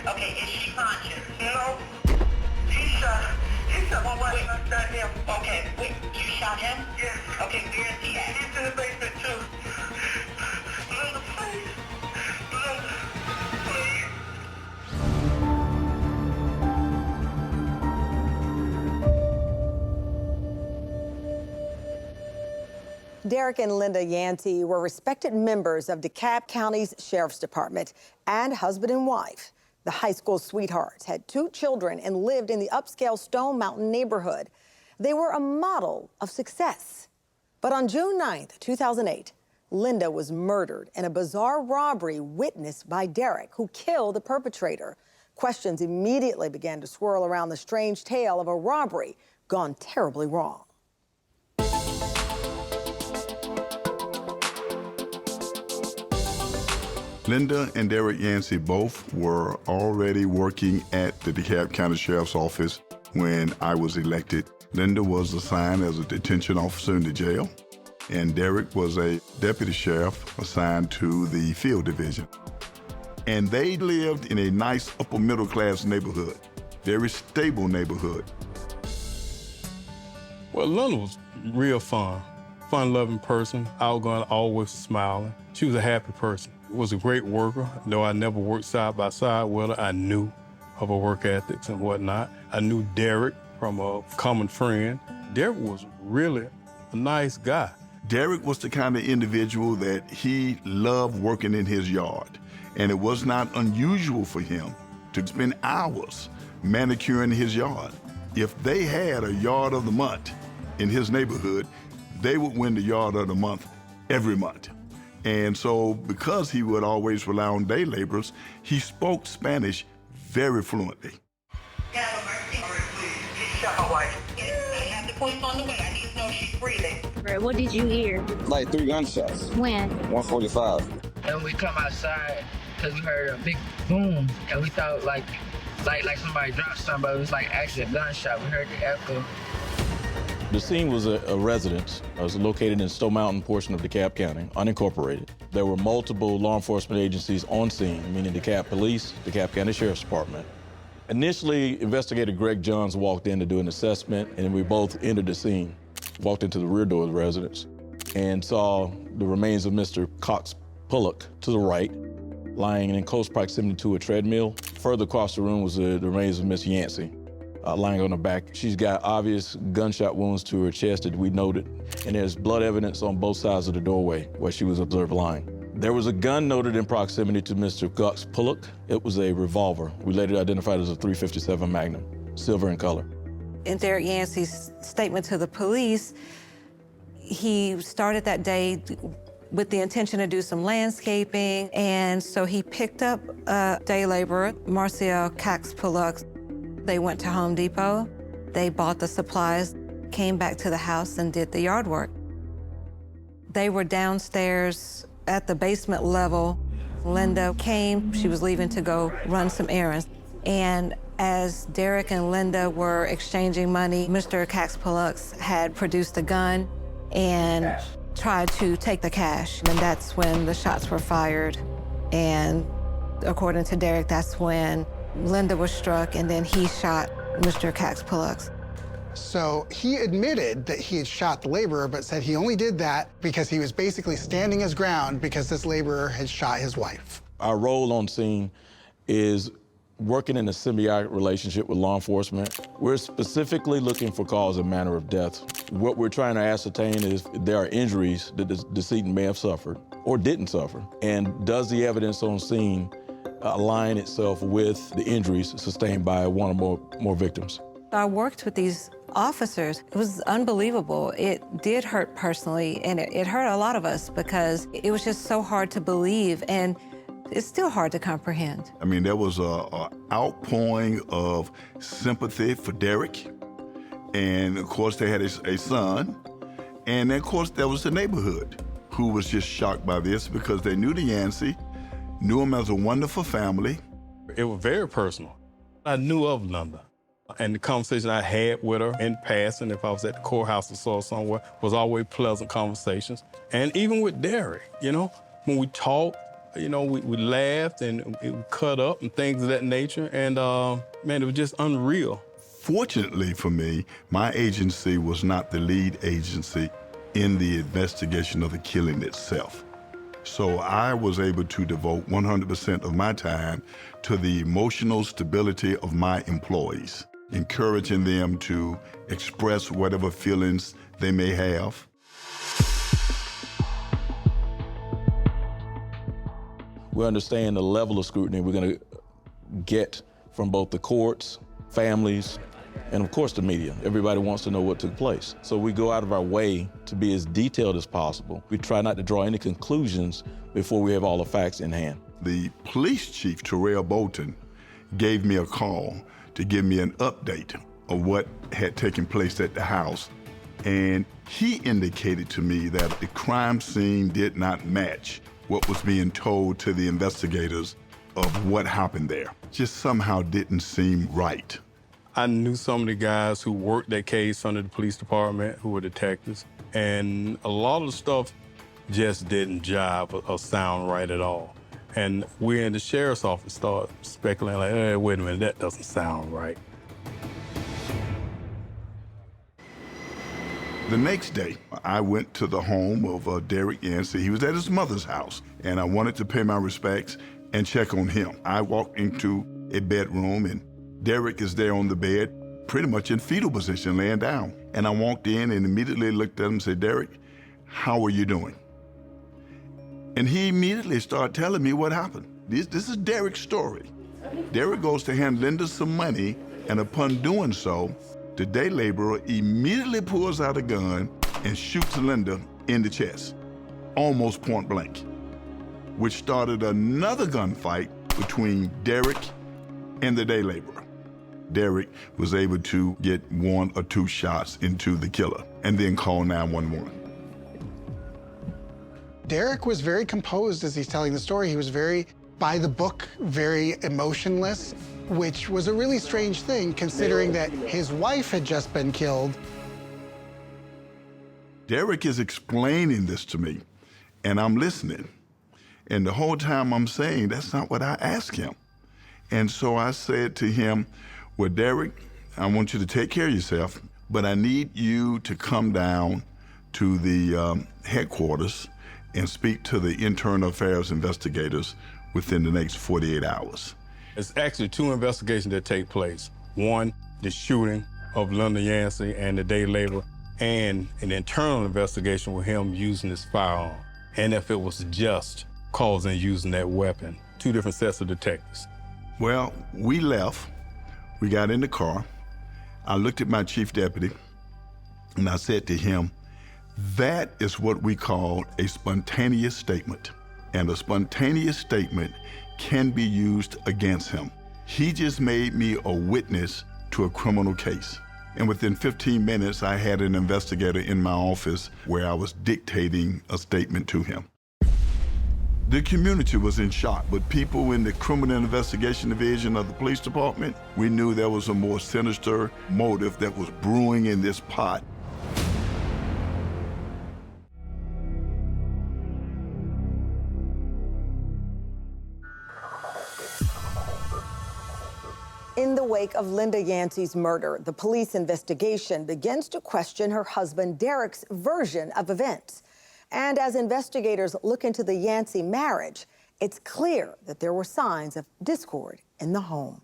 Okay, is she conscious? No. He shot my wife. I shot him. Okay, wait, you shot him? Yes. Okay, where is he at? He's in the basement too. Linda, please. Linda, please. Derek and Linda Yancey were respected members of DeKalb County's Sheriff's Department and husband and wife. The high school sweethearts had 2 children and lived in the upscale Stone Mountain neighborhood. They were a model of success. But on June 9th, 2008, Linda was murdered in a bizarre robbery witnessed by Derek, who killed the perpetrator. Questions immediately began to swirl around the strange tale of a robbery gone terribly wrong. Linda and Derek Yancey both were already working at the DeKalb County Sheriff's Office when I was elected. Linda was assigned as a detention officer in the jail, and Derek was a deputy sheriff assigned to the field division. And they lived in a nice upper middle class neighborhood, very stable neighborhood. Well, Linda was real fun-loving person, outgoing, always smiling. She was a happy person. Was a great worker. Though I never worked side by side with her, I knew of her work ethics and whatnot. I knew Derek from a common friend. Derek was really a nice guy. Derek was the kind of individual that he loved working in his yard, and it was not unusual for him to spend hours manicuring his yard. If they had a yard of the month in his neighborhood, they would win the yard of the month every month. And so, because he would always rely on day laborers, he spoke Spanish very fluently. Have mercy. All right, please. He shot my wife. I have the police on the way. I need to know if she's breathing. Right, what did you hear? Like 3 gunshots. When? 1:45. And we come outside because we heard a big boom, and we thought like somebody dropped something, but it was like actually a gunshot. We heard the echo. The scene was a residence. It was located in Stone Mountain portion of DeKalb County, unincorporated. There were multiple law enforcement agencies on scene, meaning DeKalb Police, DeKalb County Sheriff's Department. Initially, Investigator Greg Johns walked in to do an assessment, and we both entered the scene, walked into the rear door of the residence, and saw the remains of Mr. Cax-Puluc to the right, lying in close proximity to a treadmill. Further across the room was the remains of Miss Yancey, lying on her back. She's got obvious gunshot wounds to her chest that we noted, and there's blood evidence on both sides of the doorway where she was observed lying. There was a gun noted in proximity to Mr. Cax-Puluc. It was a revolver. We later identified as a .357 Magnum, silver in color. In Derek Yancey's statement to the police, he started that day with the intention to do some landscaping, and so he picked up a day laborer, Marcial Cax-Puluc. They went to Home Depot, they bought the supplies, came back to the house and did the yard work. They were downstairs at the basement level. Linda came, she was leaving to go run some errands. And as Derek and Linda were exchanging money, Mr. Cax-Puluc had produced a gun and tried to take the cash. And that's when the shots were fired. And according to Derek, that's when Linda was struck, and then he shot Mr. Cax-Puluc. So he admitted that he had shot the laborer, but said he only did that because he was basically standing his ground because this laborer had shot his wife. Our role on scene is working in a symbiotic relationship with law enforcement. We're specifically looking for cause and manner of death. What we're trying to ascertain is if there are injuries that the decedent may have suffered or didn't suffer, and does the evidence on scene align itself with the injuries sustained by one or more victims. I worked with these officers. It was unbelievable. It did hurt personally, and it hurt a lot of us because it was just so hard to believe, and it's still hard to comprehend. I mean, there was an outpouring of sympathy for Derek, and of course they had a son, and then, of course there was the neighborhood who was just shocked by this because they knew the Yancey, knew him as a wonderful family. It was very personal. I knew of Linda, and the conversation I had with her in passing, if I was at the courthouse or so somewhere, was always pleasant conversations. And even with Derek, you know, when we talked, You know, we laughed and we cut up and things of that nature. And man, it was just unreal. Fortunately for me, my agency was not the lead agency in the investigation of the killing itself. So I was able to devote 100% of my time to the emotional stability of my employees, encouraging them to express whatever feelings they may have. We understand the level of scrutiny we're going to get from both the courts, families, and of course the media. Everybody wants to know what took place. So we go out of our way to be as detailed as possible. We try not to draw any conclusions before we have all the facts in hand. The police chief, Terrell Bolton, gave me a call to give me an update of what had taken place at the house. And he indicated to me that the crime scene did not match what was being told to the investigators of what happened there. Just somehow didn't seem right. I knew some of the guys who worked that case under the police department, who were detectives, and a lot of the stuff just didn't jive or sound right at all. And we in the sheriff's office started speculating, like, hey, wait a minute, that doesn't sound right. The next day, I went to the home of Derek Yancey. He was at his mother's house, and I wanted to pay my respects and check on him. I walked into a bedroom, and Derek is there on the bed, pretty much in fetal position, laying down. And I walked in and immediately looked at him and said, Derek, how are you doing? And he immediately started telling me what happened. This is Derek's story. Derek goes to hand Linda some money, and upon doing so, the day laborer immediately pulls out a gun and shoots Linda in the chest, almost point blank, which started another gunfight between Derek and the day laborer. Derek was able to get 1 or 2 shots into the killer and then call 911. Derek was very composed as he's telling the story. He was very by the book, very emotionless, which was a really strange thing considering that his wife had just been killed. Derek is explaining this to me, and I'm listening. And the whole time I'm saying, that's not what I asked him. And so I said to him, well, Derek, I want you to take care of yourself, but I need you to come down to the headquarters and speak to the internal affairs investigators within the next 48 hours. It's actually 2 investigations that take place. One, the shooting of Linda Yancey and the day laborer, and an internal investigation with him using his firearm, and if it was just causing using that weapon. 2 different sets of detectives. Well, we left. We got in the car. I looked at my chief deputy, and I said to him, that is what we call a spontaneous statement. And a spontaneous statement can be used against him. He just made me a witness to a criminal case. And within 15 minutes, I had an investigator in my office where I was dictating a statement to him. The community was in shock, but people in the criminal investigation division of the police department, we knew there was a more sinister motive that was brewing in this pot. In the wake of Linda Yancey's murder, the police investigation begins to question her husband Derek's version of events. And as investigators look into the Yancey marriage, it's clear that there were signs of discord in the home.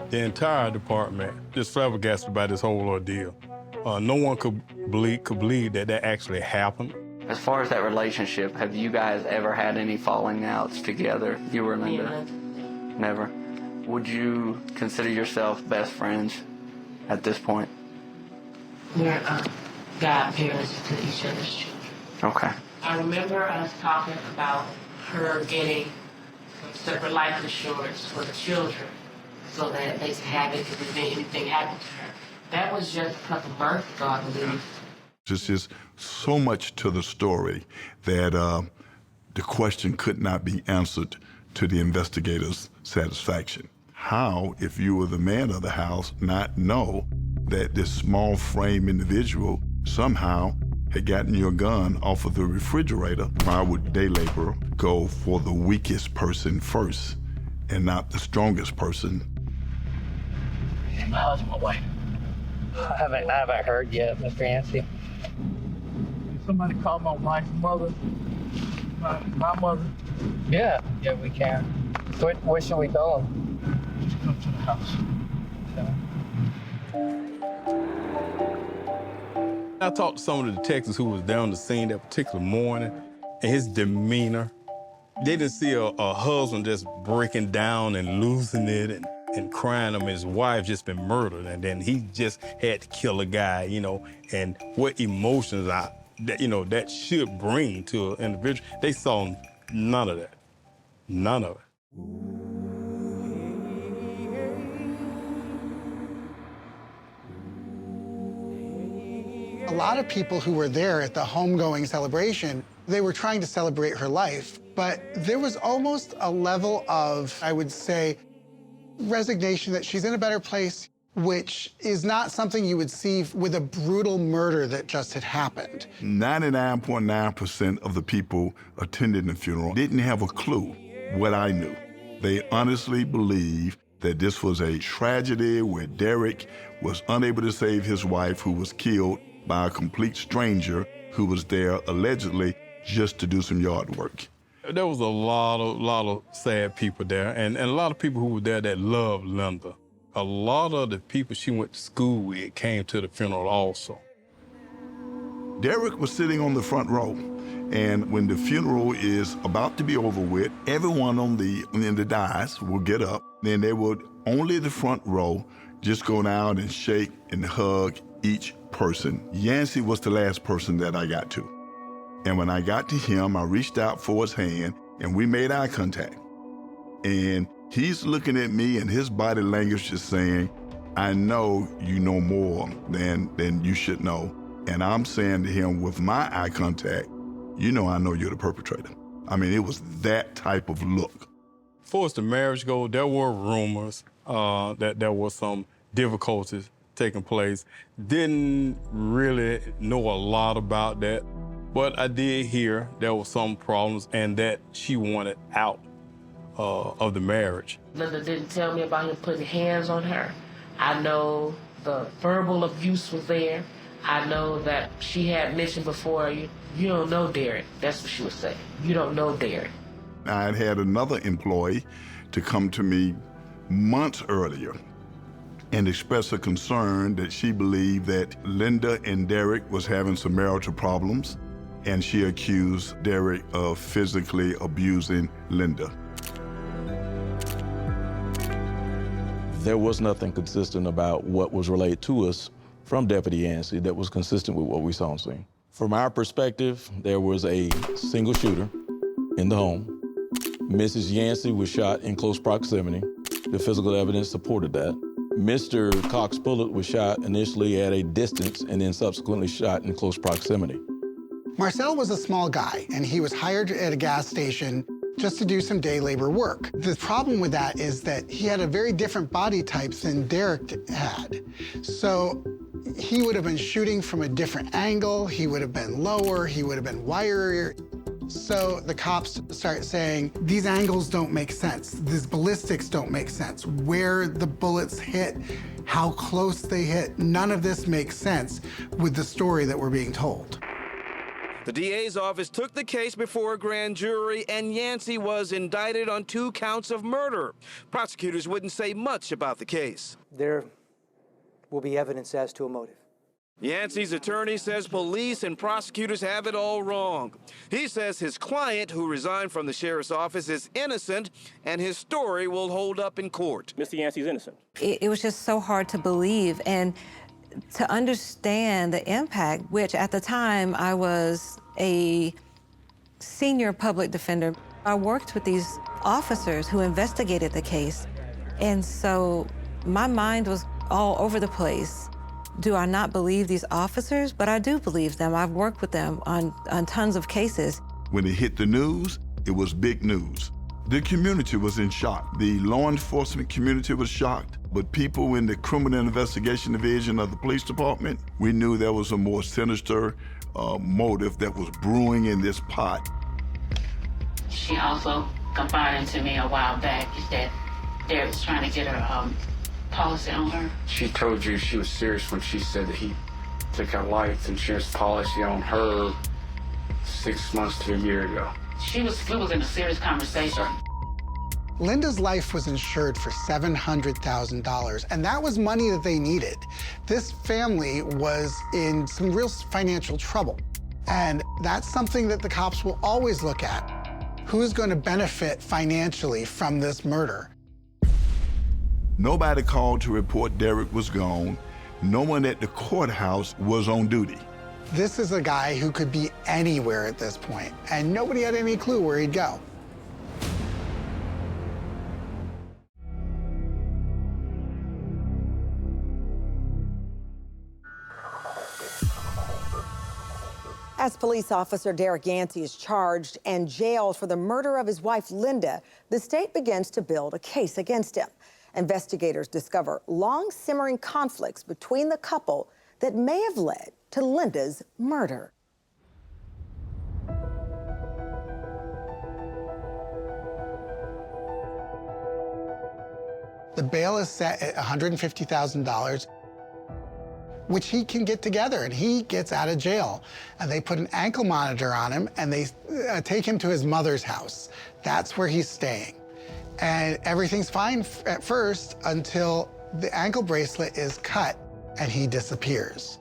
The entire department just flabbergasted by this whole ordeal. No one could believe that that actually happened. As far as that relationship, have you guys ever had any falling outs together, you and Linda? Never. Would you consider yourself best friends at this point? We're godparents to each other's children. Okay. I remember us talking about her getting some separate life insurance for the children so that they could have it if anything happened to her. That was just a couple months ago, I believe. There's just so much to the story that the question could not be answered to the investigator's satisfaction. How, if you were the man of the house, not know that this small frame individual somehow had gotten your gun off of the refrigerator, why would day laborer go for the weakest person first and not the strongest person? My husband, my wife. I haven't heard yet, Mr. Yancey. Somebody call my wife's mother, my mother. Yeah, we can. Where should we go? Let's go to the house. I talked to some of the detectives who was down on the scene that particular morning, and his demeanor, they didn't see a husband just breaking down and losing it and crying. I mean, his wife just been murdered, and then he just had to kill a guy, and what emotions that should bring to an individual. They saw none of that. None of it. A lot of people who were there at the homegoing celebration, they were trying to celebrate her life, but there was almost a level of, I would say, resignation that she's in a better place, which is not something you would see with a brutal murder that just had happened. 99.9% of the people attending the funeral didn't have a clue what I knew. They honestly believed that this was a tragedy where Derek was unable to save his wife, who was killed by a complete stranger who was there allegedly just to do some yard work. There was a lot of sad people there, and a lot of people who were there that loved Linda. A lot of the people she went to school with came to the funeral also. Derek was sitting on the front row, and when the funeral is about to be over with, everyone in the dais will get up, then they would, only the front row, just go down and shake and hug each person. Yancey was the last person that I got to. And when I got to him, I reached out for his hand, and we made eye contact. And he's looking at me, and his body language is saying, I know you know more than you should know. And I'm saying to him with my eye contact, I know you're the perpetrator. I mean, it was that type of look. As far as the marriage goes, there were rumors that there were some difficulties taking place. Didn't really know a lot about that, but I did hear there were some problems and that she wanted out of the marriage. Linda didn't tell me about him putting hands on her. I know the verbal abuse was there. I know that she had mentioned before, you don't know Derek. That's what she would say. You don't know Derek. I had another employee to come to me months earlier and express a concern that she believed that Linda and Derek was having some marital problems, and she accused Derek of physically abusing Linda. There was nothing consistent about what was relayed to us from Deputy Yancey that was consistent with what we saw on scene. From our perspective, there was a single shooter in the home. Mrs. Yancey was shot in close proximity. The physical evidence supported that. Mr. Cax-Puluc was shot initially at a distance and then subsequently shot in close proximity. Marcial was a small guy, and he was hired at a gas station just to do some day labor work. The problem with that is that he had a very different body type than Derek had. So he would have been shooting from a different angle, he would have been lower, he would have been wirier. So the cops start saying, these angles don't make sense. These ballistics don't make sense. Where the bullets hit, how close they hit, none of this makes sense with the story that we're being told. The DA's office took the case before a grand jury, and Yancey was indicted on 2 counts of murder. Prosecutors wouldn't say much about the case. There will be evidence as to a motive. Yancey's attorney says police and prosecutors have it all wrong. He says his client, who resigned from the sheriff's office, is innocent, and his story will hold up in court. Mr. Yancey's innocent. It was just so hard to believe and to understand the impact, which at the time I was a senior public defender. I worked with these officers who investigated the case, and so my mind was all over the place. Do I not believe these officers? But I do believe them. I've worked with them on tons of cases. When it hit the news, it was big news. The community was in shock. The law enforcement community was shocked, but people in the criminal investigation division of the police department, we knew there was a more sinister motive that was brewing in this pot. She also confided to me a while back that Derek was trying to get her policy on her. She told you she was serious when she said that he took out life insurance policy on her 6 months to a year ago. We was in a serious conversation. Linda's life was insured for $700,000, and that was money that they needed. This family was in some real financial trouble, and that's something that the cops will always look at. Who's going to benefit financially from this murder? Nobody called to report Derek was gone. No one at the courthouse was on duty. This is a guy who could be anywhere at this point, and nobody had any clue where he'd go. As police officer Derek Yancey is charged and jailed for the murder of his wife, Linda, the state begins to build a case against him. Investigators discover long simmering conflicts between the couple that may have led to Linda's murder. The bail is set at $150,000, which he can get together, and he gets out of jail. And they put an ankle monitor on him, and they take him to his mother's house. That's where he's staying. And everything's fine at first until the ankle bracelet is cut and he disappears.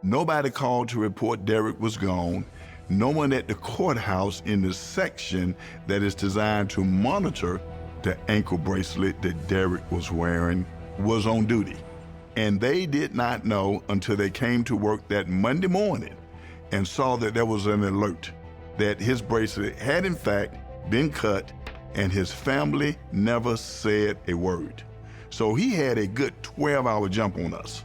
Nobody called to report Derek was gone. No one at the courthouse in the section that is designed to monitor the ankle bracelet that Derek was wearing was on duty. And they did not know until they came to work that Monday morning and saw that there was an alert that his bracelet had in fact been cut, and his family never said a word. So he had a good 12-hour jump on us.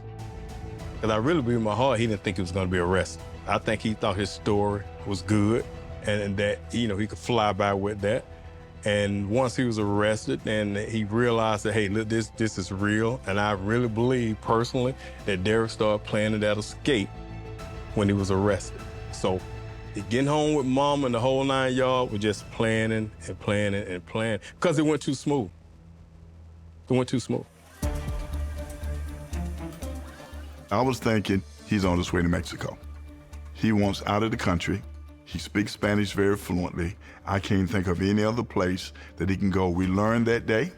Because I really believe in my heart he didn't think he was going to be arrested. I think he thought his story was good and that, he could fly by with that. And once he was arrested and he realized that, hey, look, this is real. And I really believe personally that Derek started planning that escape when he was arrested. So getting home with mom and the whole 9 yards was just planning and planning and planning because it went too smooth. It went too smooth. I was thinking he's on his way to Mexico. He wants out of the country. He speaks Spanish very fluently. I can't think of any other place that he can go. We learned that day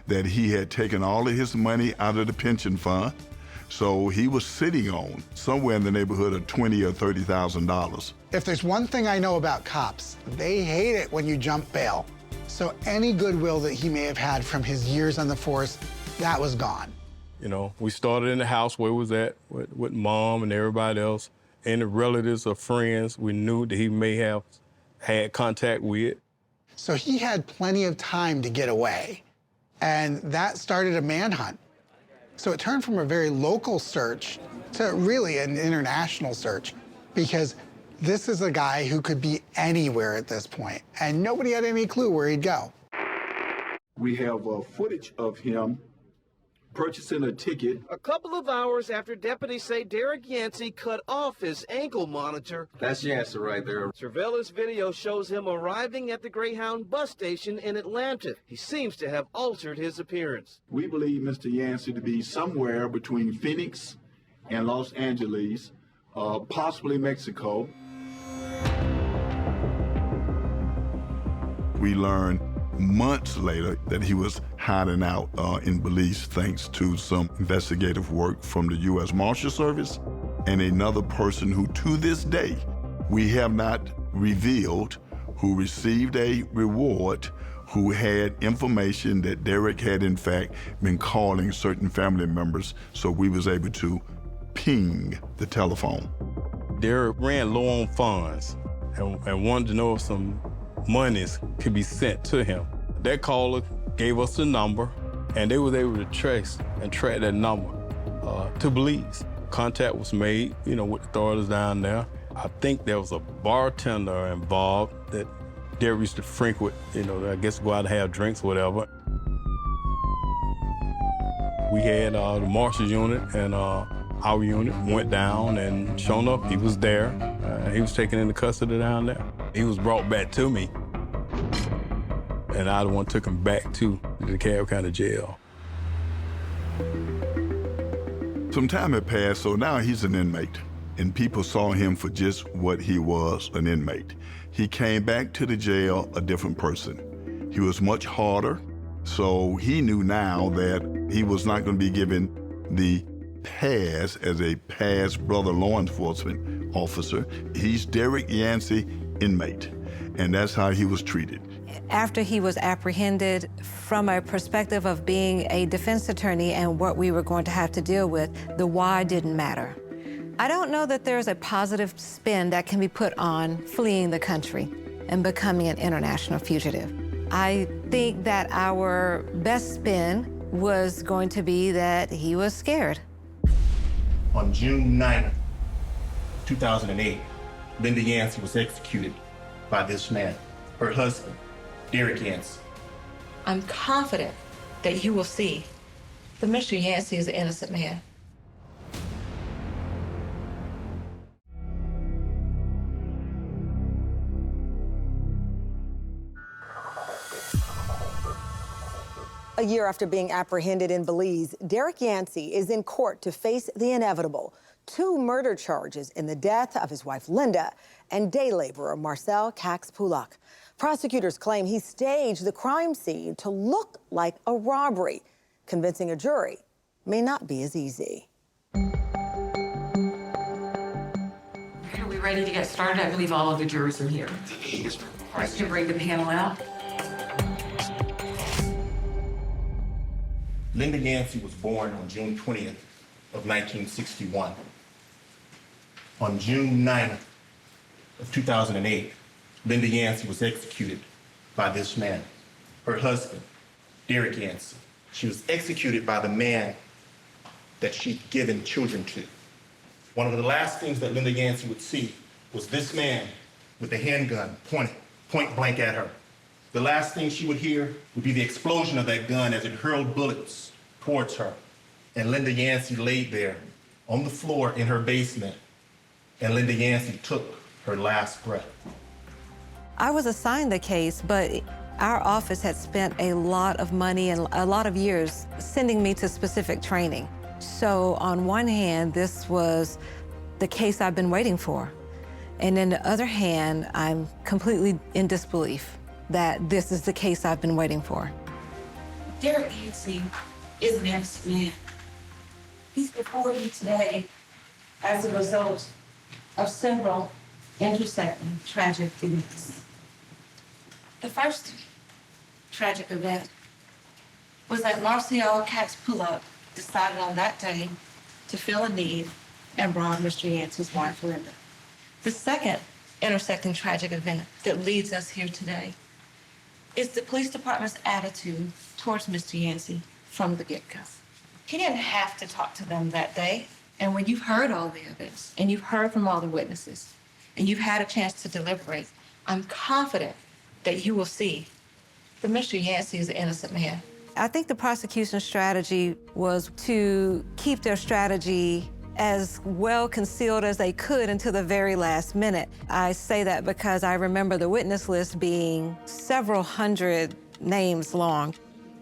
that he had taken all of his money out of the pension fund. So he was sitting on somewhere in the neighborhood of $20,000 or $30,000. If there's one thing I know about cops, they hate it when you jump bail. So any goodwill that he may have had from his years on the force, that was gone. We started in the house where we was at with mom and everybody else. Any relatives or friends we knew that he may have had contact with. So he had plenty of time to get away, and that started a manhunt. So it turned from a very local search to really an international search, because this is a guy who could be anywhere at this point, and nobody had any clue where he'd go. We have footage of him purchasing a ticket. A couple of hours after deputies say Derek Yancey cut off his ankle monitor. That's Yancey right there. Surveillance video shows him arriving at the Greyhound bus station in Atlanta. He seems to have altered his appearance. We believe Mr. Yancey to be somewhere between Phoenix and Los Angeles, possibly Mexico. We learned months later that he was hiding out in Belize thanks to some investigative work from the U.S. Marshal Service and another person who, to this day, we have not revealed, who received a reward, who had information that Derek had, in fact, been calling certain family members, so we was able to ping the telephone. Derek ran low on funds and wanted to know if some monies could be sent to him. That caller gave us the number, and they was able to trace and track that number to Belize. Contact was made, with the authorities down there. I think there was a bartender involved that Derek used to frequent, I guess go out and have drinks or whatever. We had the Marshal unit and our unit went down, and sure enough, he was there, And he was taken into custody down there. He was brought back to me, and I the one took him back to the DeKalb County Jail. Some time had passed, so now he's an inmate, and people saw him for just what he was, an inmate. He came back to the jail a different person. He was much harder, so he knew now that he was not going to be given the pass as a past brother law enforcement officer. He's Derek Yancey, inmate, and that's how he was treated. After he was apprehended, from a perspective of being a defense attorney and what we were going to have to deal with, the why didn't matter. I don't know that there's a positive spin that can be put on fleeing the country and becoming an international fugitive. I think that our best spin was going to be that he was scared. On June 9th, 2008, Linda Yancey was executed by this man, her husband, Derek Yancey. I'm confident that you will see that Mr. Yancey is an innocent man. A year after being apprehended in Belize, Derek Yancey is in court to face the inevitable: 2 murder charges in the death of his wife, Linda, and day laborer Marcial Cax-Puluc. Prosecutors claim he staged the crime scene to look like a robbery. Convincing a jury may not be as easy. Are we ready to get started? I believe all of the jurors are here. All right, to bring the panel out. Linda Yancey was born on June 20th of 1961. On June 9th of 2008, Linda Yancey was executed by this man, her husband, Derek Yancey. She was executed by the man that she'd given children to. One of the last things that Linda Yancey would see was this man with a handgun pointed point blank at her. The last thing she would hear would be the explosion of that gun as it hurled bullets towards her. And Linda Yancey laid there on the floor in her basement, and Linda Yancey took her last breath. I was assigned the case, but our office had spent a lot of money and a lot of years sending me to specific training. So on one hand, this was the case I've been waiting for. And on the other hand, I'm completely in disbelief that this is the case I've been waiting for. Derek Yancey is an innocent man. He's before you today as a result of several intersecting tragic events. The first tragic event was that Marcial Cax-Puluc decided on that day to fill a need and rob Mr. Yancey's wife, Linda. The second intersecting tragic event that leads us here today is the police department's attitude towards Mr. Yancey from the get-go. He didn't have to talk to them that day. And when you've heard all the evidence and you've heard from all the witnesses and you've had a chance to deliberate, I'm confident that you will see that Mr. Yancey is an innocent man. I think the prosecution's strategy was to keep their strategy as well concealed as they could until the very last minute. I say that because I remember the witness list being several hundred names long,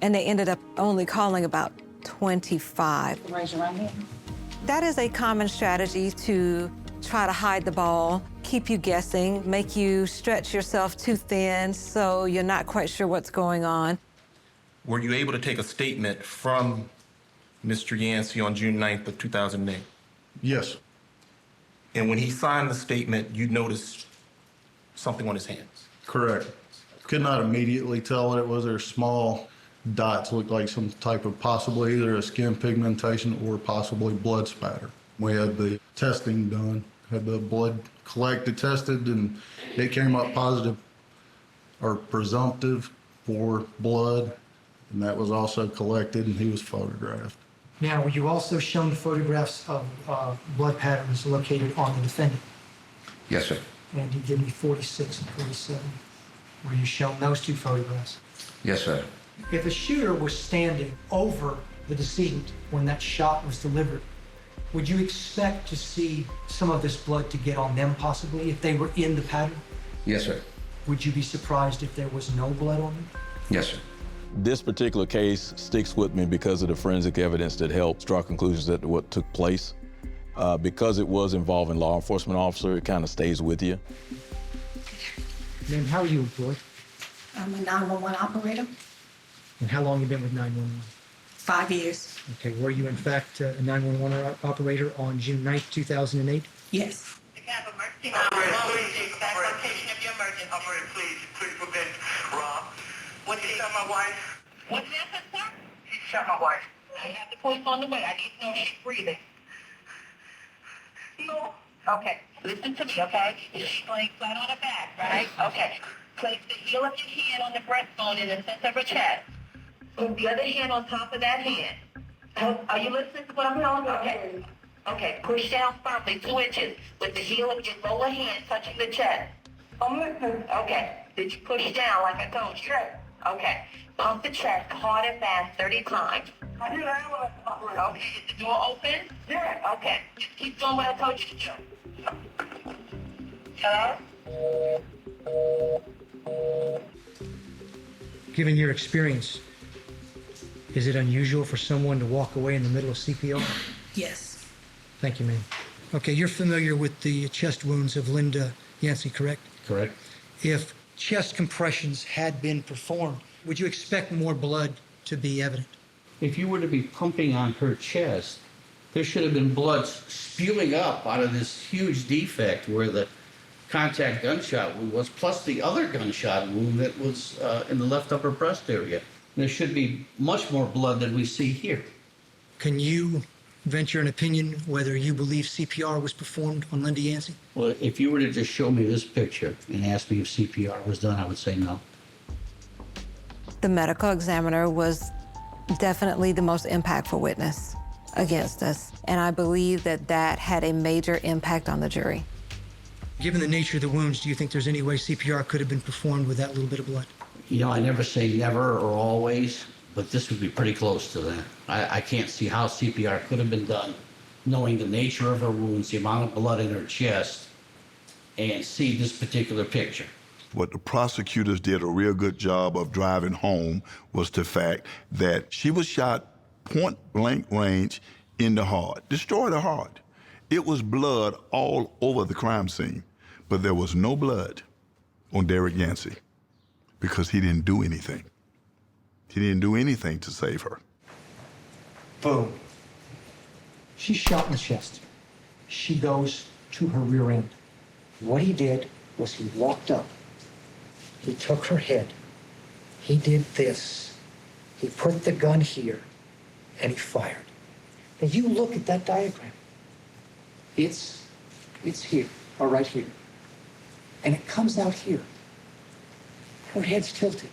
and they ended up only calling about 25. Raise your right hand. That is a common strategy to try to hide the ball, keep you guessing, make you stretch yourself too thin so you're not quite sure what's going on. Were you able to take a statement from Mr. Yancey on June 9th of 2008? Yes. And when he signed the statement, you noticed something on his hands? Correct. Could not immediately tell what it was. There small dots, looked like some type of possibly either a skin pigmentation or possibly blood spatter. We had the testing done, had the blood collected, tested, and it came up positive or presumptive for blood, and that was also collected, and he was photographed. Now, were you also shown photographs of blood patterns located on the defendant? Yes, sir. And you give me 46 and 47. Were you shown those 2 photographs? Yes, sir. If a shooter was standing over the decedent when that shot was delivered, Would you expect to see some of this blood to get on them possibly if they were in the pattern? Yes, sir. Would you be surprised if there was no blood on them? Yes, sir. This particular case sticks with me because of the forensic evidence that helps draw conclusions as to what took place. Because it was involving law enforcement officer, it kind of stays with you. Ma'am, how are you employed? I'm a 911 operator, And how long you been with 911? 5 years. Okay, were you in fact a 911 operator on June 9th, 2008? Yes. Emergency operator, please, the exact location of your emergency. Operator, please prevent Rob. What did he shot my wife? What did that, sir? He shot my wife. I have the police on the way. I need to know if she's breathing. No. Okay, listen to me, okay? She's laying flat on her back, right? Okay. Place the heel of your hand on the breastbone in the center of her chest. Put the other hand on top of that hand. Are you listening to what I'm telling you? Okay. Okay, push down firmly 2 inches with the heel of your lower hand touching the chest. I'm listening. Okay. Did you push down like I told you? Yes. Okay. Pump the chest hard and fast 30 times. I did that. Okay. Is the door open? Yeah. Okay. Just keep doing what I told you to do. Hello? Given your experience, is it unusual for someone to walk away in the middle of CPR? Yes. Thank you, ma'am. Okay, you're familiar with the chest wounds of Linda Yancey, correct? Correct. If chest compressions had been performed, would you expect more blood to be evident? If you were to be pumping on her chest, there should have been blood spewing up out of this huge defect where the contact gunshot wound was, plus the other gunshot wound that was in the left upper breast area. There should be much more blood than we see here. Can you venture an opinion whether you believe CPR was performed on Linda Yancey? Well, if you were to just show me this picture and ask me if CPR was done, I would say no. The medical examiner was definitely the most impactful witness against us, and I believe that that had a major impact on the jury. Given the nature of the wounds, do you think there's any way CPR could have been performed with that little bit of blood? You know, I never say never or always, but this would be pretty close to that. I can't see how CPR could have been done, knowing the nature of her wounds, the amount of blood in her chest, and see this particular picture. What the prosecutors did a real good job of driving home was the fact that she was shot point-blank range in the heart, destroyed her heart. It was blood all over the crime scene, but there was no blood on Derek Yancey because he didn't do anything. He didn't do anything to save her. Boom. She's shot in the chest. She goes to her rear end. What he did was he walked up. He took her head. He did this. He put the gun here, and he fired. Now you look at that diagram. It's here, or right here. And it comes out here. Her head's tilted.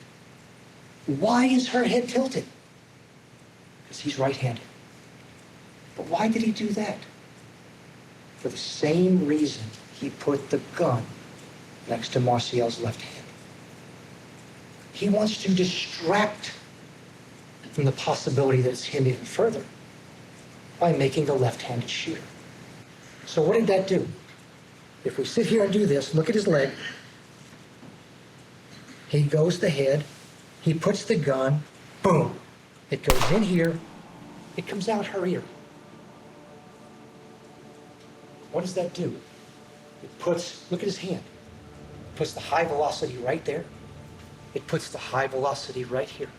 Why is her head tilted? Because he's right-handed. But why did he do that? For the same reason he put the gun next to Marcial's left hand. He wants to distract from the possibility that it's him even further by making the left-handed shooter. So what did that do? If we sit here and do this, look at his leg. He goes the head, he puts the gun, boom. It goes in here, it comes out her ear. What does that do? It puts, look at his hand. It puts the high velocity right there. It puts the high velocity right here.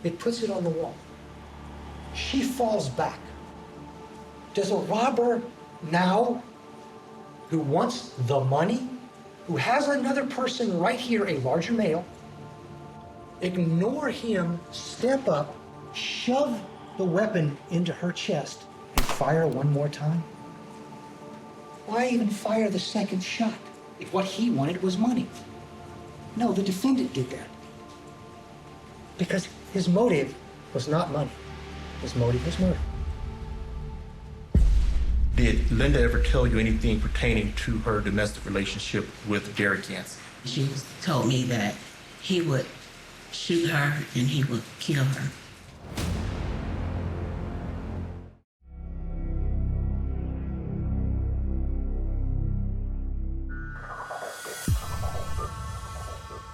It puts it on the wall. She falls back. Does a robber now, who wants the money, who has another person right here, a larger male, ignore him, step up, shove the weapon into her chest, and fire one more time? Why even fire the second shot if what he wanted was money? No, the defendant did that. Because his motive was not money. His motive was murder. Did Linda ever tell you anything pertaining to her domestic relationship with Derek Yancey? She told me that he would shoot her and he would kill her.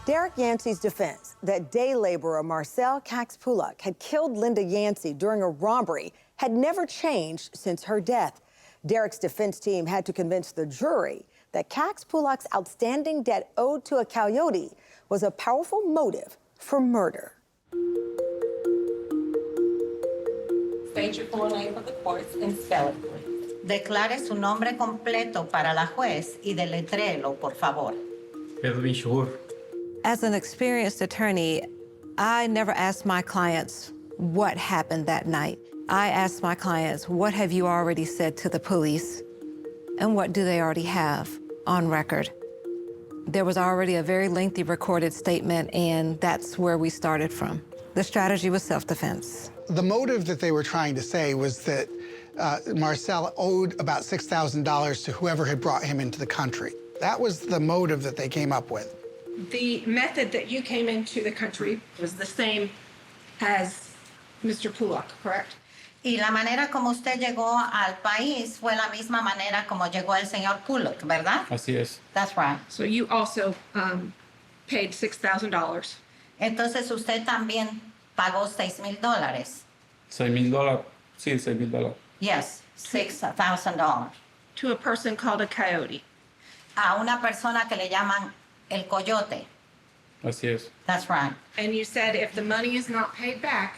Derek Yancey's defense that day laborer Marcial Cax-Puluc had killed Linda Yancey during a robbery had never changed since her death. Derek's defense team had to convince the jury that Cax-Puluc's outstanding debt owed to a coyote was a powerful motive for murder. State your full name for the courts and spell it, please. Declare su nombre completo para la juez y deletrelo, por favor. Edwin Shore. As an experienced attorney, I never asked my clients what happened that night. I asked my clients, what have you already said to the police? And what do they already have on record? There was already a very lengthy recorded statement, and that's where we started from. The strategy was self-defense. The motive that they were trying to say was that Marcial owed about $6,000 to whoever had brought him into the country. That was the motive that they came up with. The method that you came into the country was the same as Mr. Puluc, correct? Y la manera como usted llegó al país fue la misma manera como llegó el señor Puluc, ¿verdad? Así es. That's right. So you also paid $6,000. Entonces usted también pagó $6,000. $6,000. Sí, $6,000. Yes, $6,000. To a person called a coyote. A una persona que le llaman el coyote. Así es. That's right. And you said if the money is not paid back,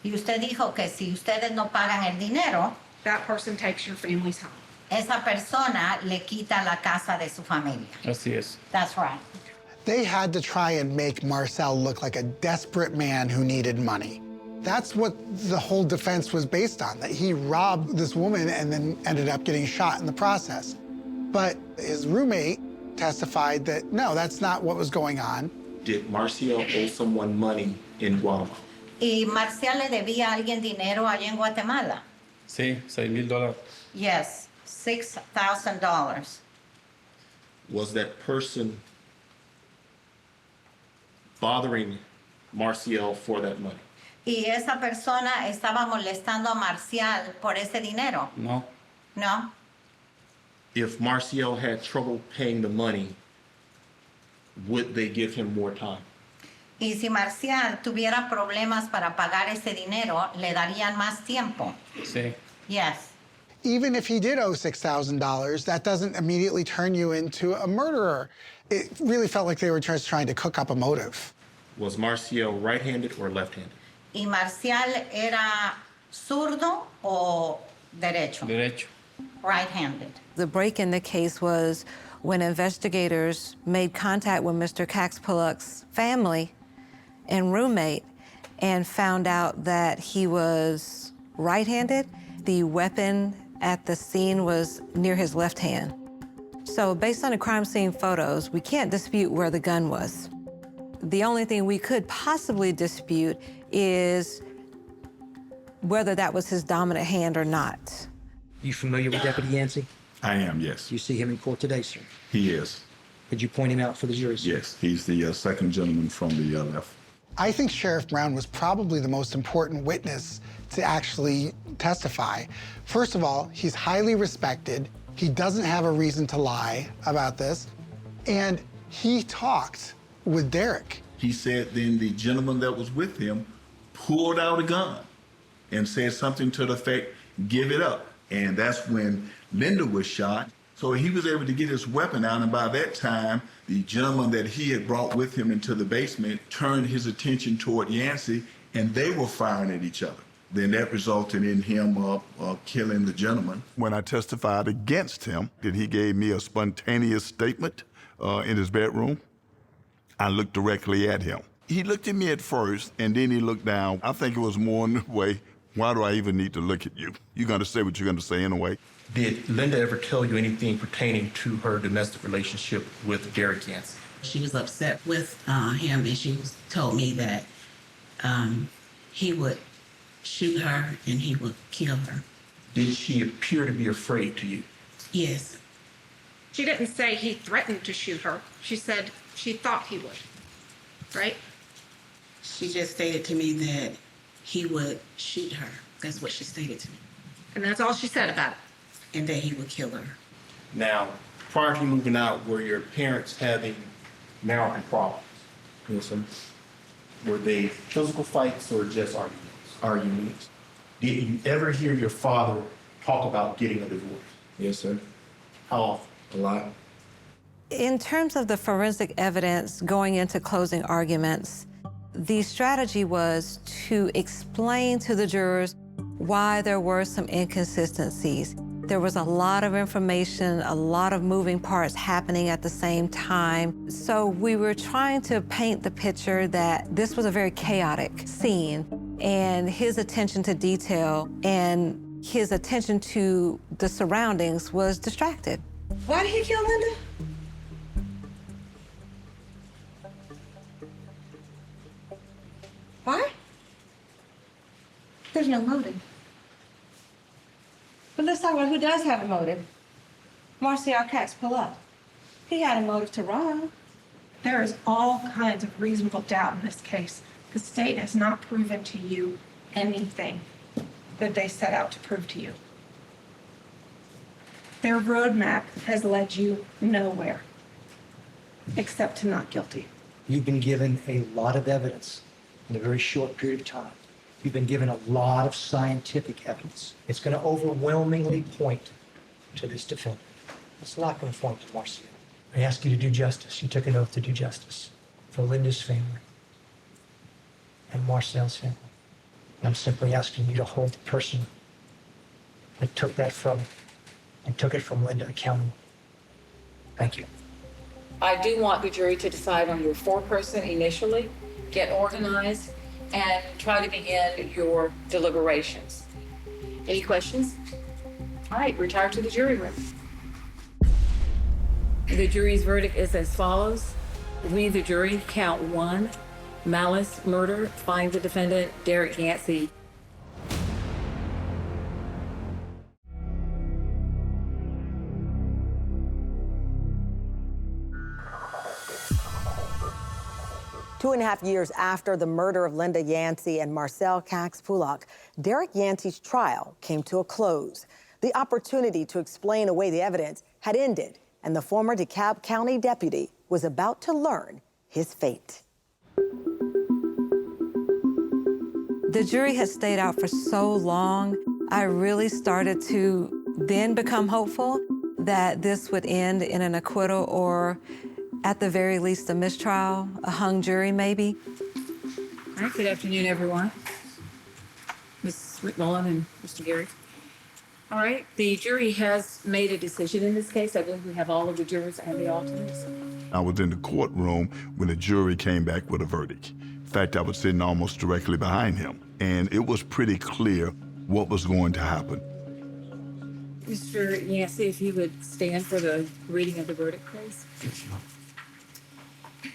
Y usted dijo que si ustedes no pagan el dinero, that person takes your family's home. esa persona le quita la casa de su familia. Así es. That's right. They had to try and make Marcial look like a desperate man who needed money. That's what the whole defense was based on, that he robbed this woman and then ended up getting shot in the process. But his roommate testified that, no, that's not what was going on. Did Marcial owe someone money in Guatemala? ¿Y Marcial le debía a alguien dinero allá en Guatemala? Sí, $6,000. Yes, $6,000. Was that person bothering Marcial for that money? ¿Y esa persona estaba molestando a Marcial por ese dinero? No. No. If Marcial had trouble paying the money, would they give him more time? Y si Marcial tuviera problemas para pagar ese dinero, ¿le darían más tiempo? Sí. Yes. Even if he did owe $6,000, that doesn't immediately turn you into a murderer. It really felt like they were just trying to cook up a motive. Was Marcial right-handed or left-handed? ¿Y Marcial era zurdo o derecho? Derecho. Right-handed. The break in the case was when investigators made contact with Mr. Cax-Puluc's family and roommate and found out that he was right-handed. The weapon at the scene was near his left hand. So based on the crime scene photos, we can't dispute where the gun was. The only thing we could possibly dispute is whether that was his dominant hand or not. You familiar with Deputy Yancey? I am, yes. You see him in court today, sir? He is. Could you point him out for the jury, sir? Yes, he's the second gentleman from the left. I think Sheriff Brown was probably the most important witness to actually testify. First of all, he's highly respected. He doesn't have a reason to lie about this. And he talked with Derek. He said then the gentleman that was with him pulled out a gun and said something to the effect, "Give it up." And that's when Linda was shot. So he was able to get his weapon out, and by that time, the gentleman that he had brought with him into the basement turned his attention toward Yancey, and they were firing at each other. Then that resulted in him killing the gentleman. When I testified against him, that he gave me a spontaneous statement in his bedroom, I looked directly at him. He looked at me at first, and then he looked down. I think it was more in the way, why do I even need to look at you? You're going to say what you're going to say anyway. Did Linda ever tell you anything pertaining to her domestic relationship with Derek Yancey? She was upset with him, and she told me that he would shoot her and he would kill her. Did she appear to be afraid to you? Yes. She didn't say he threatened to shoot her. She said she thought he would, right? She just stated to me that he would shoot her. That's what she stated to me. And that's all she said about it. And that he would kill her. Now, prior to you moving out, were your parents having marital problems? Yes, sir. Were they physical fights or just arguments? Arguments. Did you ever hear your father talk about getting a divorce? Yes, sir. How often? A lot. In terms of the forensic evidence going into closing arguments, the strategy was to explain to the jurors why there were some inconsistencies. There was a lot of information, a lot of moving parts happening at the same time. So we were trying to paint the picture that this was a very chaotic scene, and his attention to detail and his attention to the surroundings was distracted. Why did he kill Linda? Why? There's no motive. But let's talk about who does have a motive. Marcial Cax-Puluc. He had a motive to rob. There is all kinds of reasonable doubt in this case. The state has not proven to you anything that they set out to prove to you. Their roadmap has led you nowhere, except to not guilty. You've been given a lot of evidence in a very short period of time. You've been given a lot of scientific evidence. It's going to overwhelmingly point to this defendant. It's not going to point to Marcial. I ask you to do justice. You took an oath to do justice for Linda's family and Marcial's family. I'm simply asking you to hold the person that took that from and took it from Linda accountable. Thank you. I do want the jury to decide on your foreperson initially, get organized, and try to begin your deliberations. Any questions? All right, retire to the jury room. The jury's verdict is as follows. We, the jury, count 1, malice, murder, find the defendant, Derek Yancey. Two and a half years after the murder of Linda Yancey and Marcial Cax-Puluc, Derek Yancey's trial came to a close. The opportunity to explain away the evidence had ended, and the former DeKalb County deputy was about to learn his fate. The jury had stayed out for so long, I really started to then become hopeful that this would end in an acquittal or, at the very least, a mistrial, a hung jury maybe. All right, good afternoon, everyone. Ms. McMullen and Mr. Gary. All right, the jury has made a decision in this case. I believe we have all of the jurors and the alternates. I was in the courtroom when the jury came back with a verdict. In fact, I was sitting almost directly behind him, and it was pretty clear what was going to happen. Mr. Yancey, if you would stand for the reading of the verdict, please.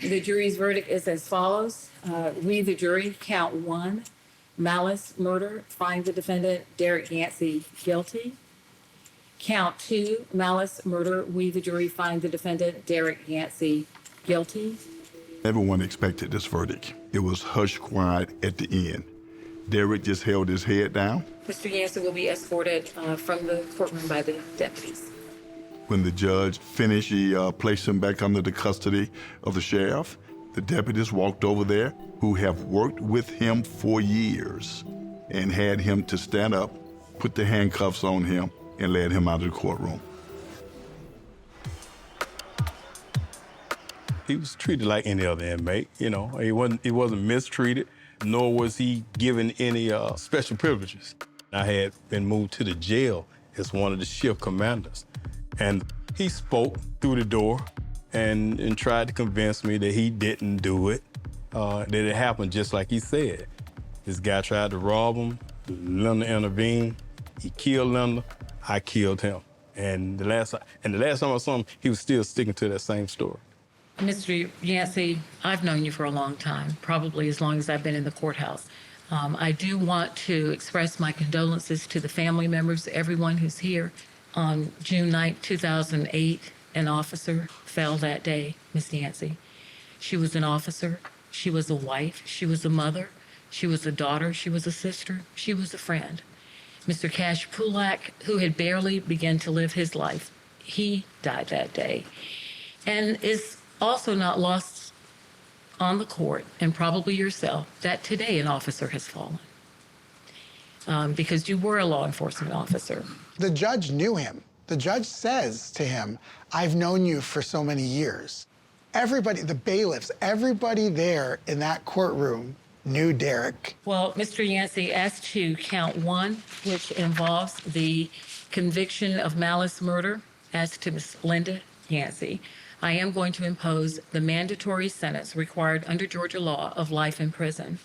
The jury's verdict is as follows. We, the jury, count 1, malice, murder, find the defendant, Derek Yancey, guilty. Count 2, malice, murder, we, the jury, find the defendant, Derek Yancey, guilty. Everyone expected this verdict. It was hush quiet at the end. Derek just held his head down. Mr. Yancey will be escorted from the courtroom by the deputies. When the judge finished, he placed him back under the custody of the sheriff. The deputies walked over there, who have worked with him for years, and had him to stand up, put the handcuffs on him, and led him out of the courtroom. He was treated like any other inmate. You know, he wasn't mistreated, nor was he given any special privileges. I had been moved to the jail as one of the shift commanders. And he spoke through the door and tried to convince me that he didn't do it, that it happened just like he said. This guy tried to rob him, Linda intervened, he killed Linda, I killed him. And the last time I saw him, he was still sticking to that same story. Mr. Yancey, I've known you for a long time, probably as long as I've been in the courthouse. I do want to express my condolences to the family members, everyone who's here. On June 9, 2008, an officer fell that day, Ms. Yancey. She was an officer, she was a wife, she was a mother, she was a daughter, she was a sister, she was a friend. Mr. Cax-Puluc, who had barely begun to live his life, he died that day. And is also not lost on the court, and probably yourself, that today an officer has fallen. Because you were a law enforcement officer. The judge knew him. The judge says to him, I've known you for so many years. Everybody, the bailiffs, everybody there in that courtroom knew Derek. Well, Mr. Yancey, as to count 1, which involves the conviction of malice murder, as to Ms. Linda Yancey, I am going to impose the mandatory sentence required under Georgia law of life in prison.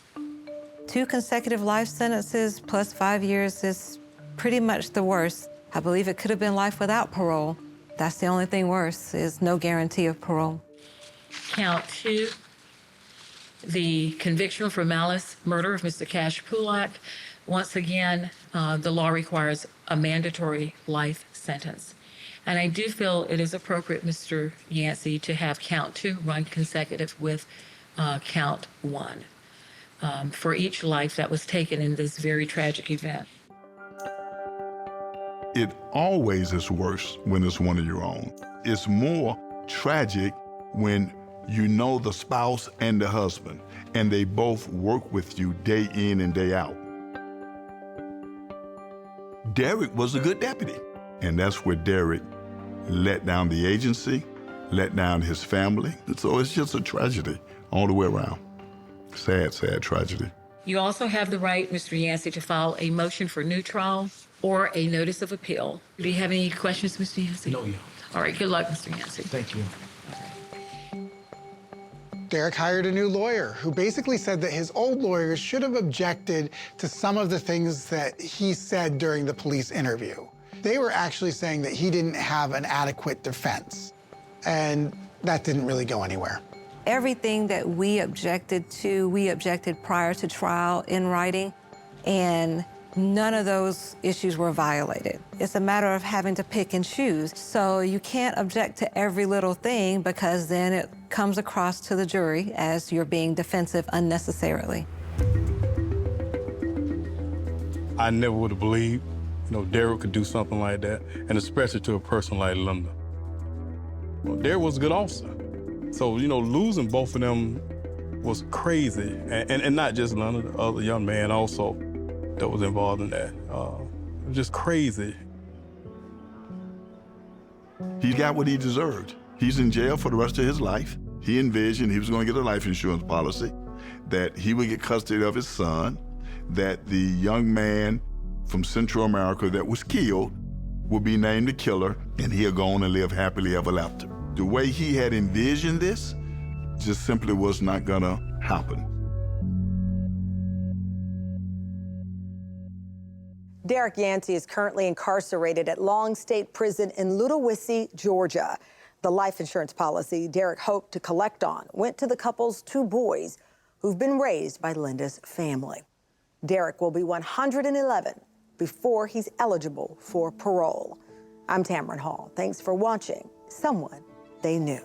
2 consecutive life sentences plus 5 years is pretty much the worst. I believe it could have been life without parole. That's the only thing worse, is no guarantee of parole. Count 2, the conviction for malice murder of Mr. Cax-Puluc. Once again, the law requires a mandatory life sentence. And I do feel it is appropriate, Mr. Yancey, to have count 2 run consecutive with count 1 for each life that was taken in this very tragic event. It always is worse when it's one of your own. It's more tragic when you know the spouse and the husband, and they both work with you day in and day out. Derek was a good deputy, and that's where Derek let down the agency, let down his family. So it's just a tragedy all the way around. Sad, sad tragedy. You also have the right, Mr. Yancey, to file a motion for new trial or a notice of appeal. Do you have any questions, Mr. Yancey? No, yeah. All right, good luck, Mr. Yancey. Thank you. Derek hired a new lawyer who basically said that his old lawyers should have objected to some of the things that he said during the police interview. They were actually saying that he didn't have an adequate defense, and that didn't really go anywhere. Everything that we objected to, we objected prior to trial in writing, and none of those issues were violated. It's a matter of having to pick and choose. So you can't object to every little thing, because then it comes across to the jury as you're being defensive unnecessarily. I never would have believed, Derek could do something like that, and especially to a person like Linda. Well, Derek was a good officer. So, losing both of them was crazy. And not just Linda, the other young man also that was involved in that. It was just crazy. He got what he deserved. He's in jail for the rest of his life. He envisioned he was going to get a life insurance policy, that he would get custody of his son, that the young man from Central America that was killed would be named the killer, and he'll go on and live happily ever after. The way he had envisioned this just simply was not gonna happen. Derek Yancey is currently incarcerated at Long State Prison in Ludowici, Georgia. The life insurance policy Derek hoped to collect on went to the couple's 2 boys who've been raised by Linda's family. Derek will be 111 before he's eligible for parole. I'm Tamron Hall. Thanks for watching Someone They Knew.